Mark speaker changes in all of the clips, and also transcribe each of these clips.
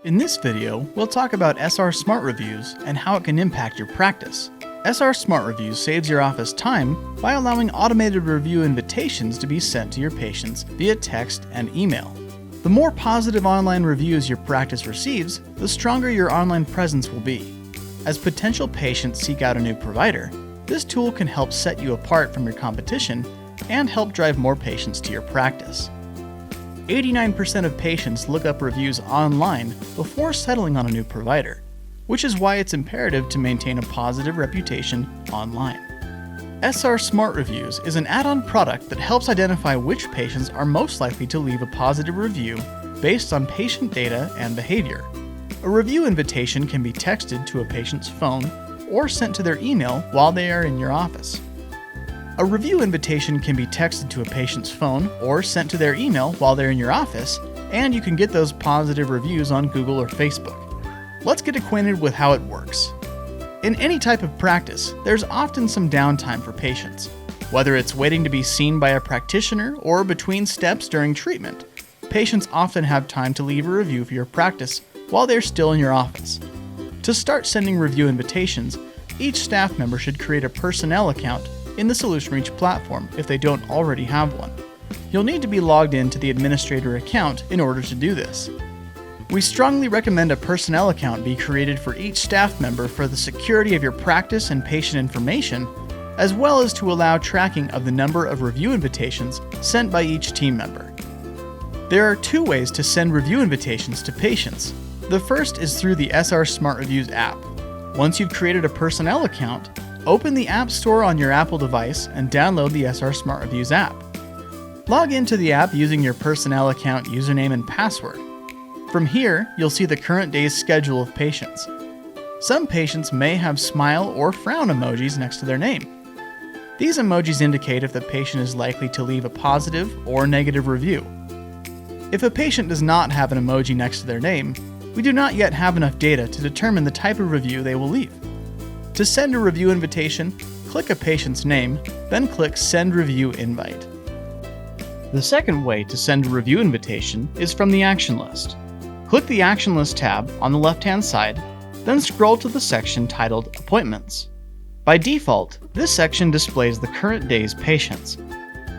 Speaker 1: In this video, we'll talk about SR Smart Reviews and how it can impact your practice. SR Smart Reviews saves your office time by allowing automated review invitations to be sent to your patients via text and email. The more positive online reviews your practice receives, the stronger your online presence will be. As potential patients seek out a new provider, this tool can help set you apart from your competition and help drive more patients to your practice. 89% of patients look up reviews online before settling on a new provider, which is why it's imperative to maintain a positive reputation online. SR Smart Reviews is an add-on product that helps identify which patients are most likely to leave a positive review based on patient data and behavior. A review invitation can be texted to a patient's phone or sent to their email while they are in your office. A review invitation can be texted to a patient's phone or sent to their email while they're in your office, and you can get those positive reviews on Google or Facebook. Let's get acquainted with how it works. In any type of practice, there's often some downtime for patients. Whether it's waiting to be seen by a practitioner or between steps during treatment, patients often have time to leave a review for your practice while they're still in your office. To start sending review invitations, each staff member should create a personnel account in the Solutionreach platform if they don't already have one. You'll need to be logged into the administrator account in order to do this. We strongly recommend a personnel account be created for each staff member for the security of your practice and patient information, as well as to allow tracking of the number of review invitations sent by each team member. There are two ways to send review invitations to patients. The first is through the SR Smart Reviews app. Once you've created a personnel account, open the App Store on your Apple device and download the SR Smart Reviews app. Log into the app using your personnel account username and password. From here, you'll see the current day's schedule of patients. Some patients may have smile or frown emojis next to their name. These emojis indicate if the patient is likely to leave a positive or negative review. If a patient does not have an emoji next to their name, we do not yet have enough data to determine the type of review they will leave. To send a review invitation, click a patient's name, then click Send Review Invite. The second way to send a review invitation is from the Action List. Click the Action List tab on the left-hand side, then scroll to the section titled Appointments. By default, this section displays the current day's patients.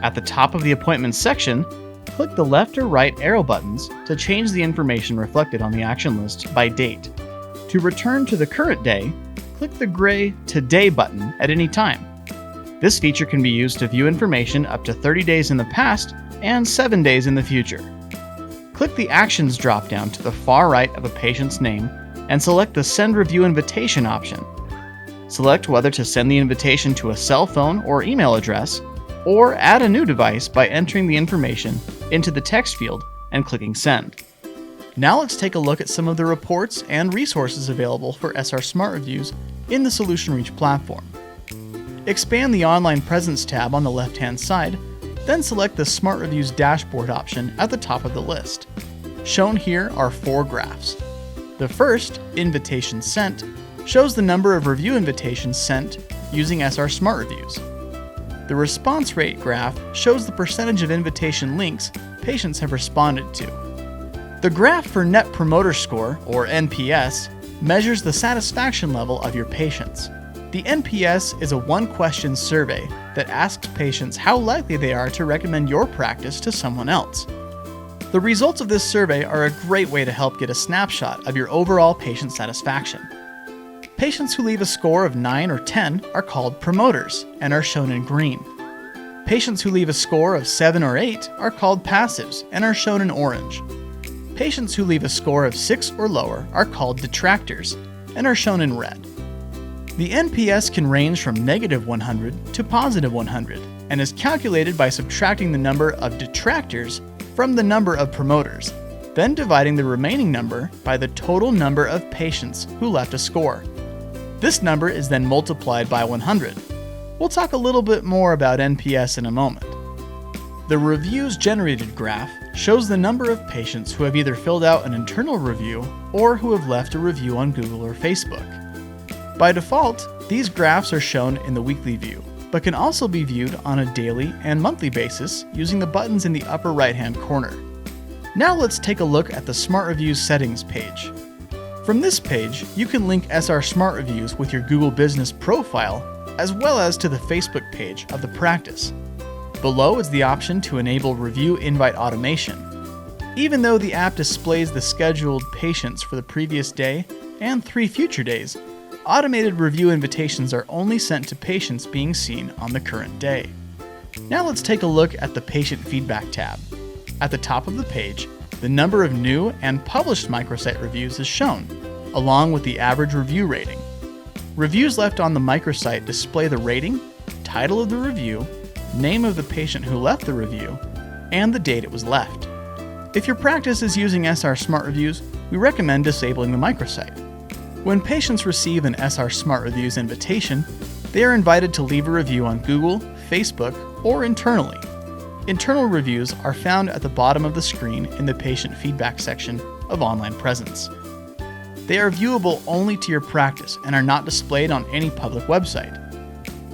Speaker 1: At the top of the Appointments section, click the left or right arrow buttons to change the information reflected on the action list by date. To return to the current day, click the gray Today button at any time. This feature can be used to view information up to 30 days in the past and 7 days in the future. Click the Actions drop-down to the far right of a patient's name and select the Send Review Invitation option. Select whether to send the invitation to a cell phone or email address, or add a new device by entering the information into the text field and clicking Send. Now let's take a look at some of the reports and resources available for SR Smart Reviews in the Solutionreach platform. Expand the Online Presence tab on the left-hand side, then select the Smart Reviews dashboard option at the top of the list. Shown here are 4 graphs. The first, Invitations Sent, shows the number of review invitations sent using SR Smart Reviews. The Response Rate graph shows the percentage of invitation links patients have responded to. The graph for Net Promoter Score, or NPS, measures the satisfaction level of your patients. The NPS is a one-question survey that asks patients how likely they are to recommend your practice to someone else. The results of this survey are a great way to help get a snapshot of your overall patient satisfaction. Patients who leave a score of 9 or 10 are called promoters and are shown in green. Patients who leave a score of 7 or 8 are called passives and are shown in orange. Patients who leave a score of 6 or lower are called detractors and are shown in red. The NPS can range from -100 to +100 and is calculated by subtracting the number of detractors from the number of promoters, then dividing the remaining number by the total number of patients who left a score. This number is then multiplied by 100. We'll talk a little bit more about NPS in a moment. The Reviews Generated graph shows the number of patients who have either filled out an internal review or who have left a review on Google or Facebook. By default, these graphs are shown in the weekly view, but can also be viewed on a daily and monthly basis using the buttons in the upper right-hand corner. Now let's take a look at the Smart Reviews settings page. From this page, you can link SR Smart Reviews with your Google Business profile, as well as to the Facebook page of the practice. Below is the option to enable review invite automation. Even though the app displays the scheduled patients for the previous day and 3 future days, automated review invitations are only sent to patients being seen on the current day. Now let's take a look at the Patient Feedback tab. At the top of the page, the number of new and published microsite reviews is shown, along with the average review rating. Reviews left on the microsite display the rating, title of the review, name of the patient who left the review, and the date it was left. If your practice is using SR Smart Reviews, we recommend disabling the microsite. When patients receive an SR Smart Reviews invitation, they are invited to leave a review on Google, Facebook, or internally. Internal reviews are found at the bottom of the screen in the Patient Feedback section of Online Presence. They are viewable only to your practice and are not displayed on any public website.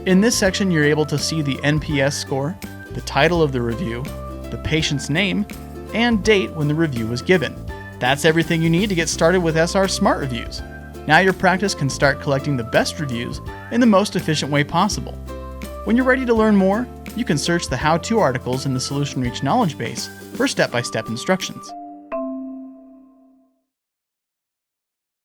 Speaker 1: In this section, you're able to see the NPS score, the title of the review, the patient's name, and date when the review was given. That's everything you need to get started with SR Smart Reviews. Now your practice can start collecting the best reviews in the most efficient way possible. When you're ready to learn more, you can search the how-to articles in the Solutionreach knowledge base for step-by-step instructions.